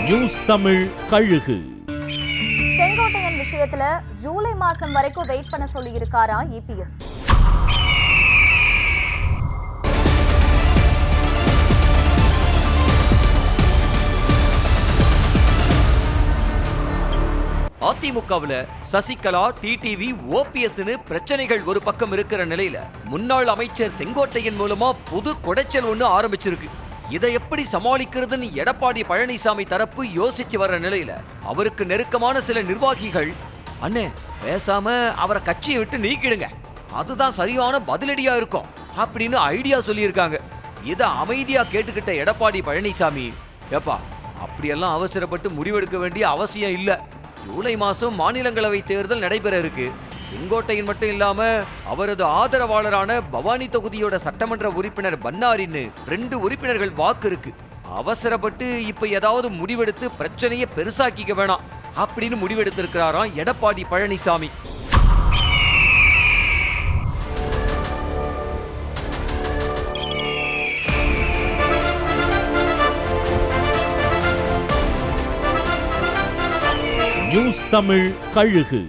News Tamil கழுகு. செங்கோட்டையன் விஷயத்துல ஜூலை மாசம் வரைக்கும் வெயிட் பண்ண சொல்லி இருக்காரா EPS. அதிமுகவுல சசிகலா, டிடிவி, OPS பிரச்சனைகள் ஒரு பக்கம் இருக்கிற நிலையில முன்னாள் அமைச்சர் செங்கோட்டையன் மூலமா புது குடைச்சல் ஒண்ணு ஆரம்பிச்சிருக்கு. இதை எப்படி சமாளிக்கிறதுன்னு எடப்பாடி பழனிசாமி தரப்பு யோசிச்சு வர்ற நிலையில அவருக்கு நெருக்கமான சில நிர்வாகிகள், அண்ணே பேசாம அவரை கட்சியை விட்டு நீக்கிடுங்க, அதுதான் சரியான பதிலடியா இருக்கும் அப்படின்னு ஐடியா சொல்லியிருக்காங்க. இதை அமைதியா கேட்டுக்கிட்ட எடப்பாடி பழனிசாமி, ஏப்பா அப்படியெல்லாம் அவசரப்பட்டு முடிவெடுக்க வேண்டிய அவசியம் இல்ல, ஜூலை மாசம் மாநிலங்களவை தேர்தல் நடைபெற இருக்கு. செங்கோட்டையன் மட்டும் இல்லாம அவரது ஆதரவாளரான பவானி தொகுதியோட சட்டமன்ற உறுப்பினர் பன்னாரின்னு 2 உறுப்பினர்கள் வாக்கு இருக்கு. அவசரப்பட்டு இப்ப ஏதாவது முடிவெடுத்து பிரச்சனையை பெருசாக்கிக்க வேணாம் அப்படின்னு முடிவெடுத்திருக்கிறாராம் எடப்பாடி பழனிசாமி. நியூஸ் தமிழ் கழுகு.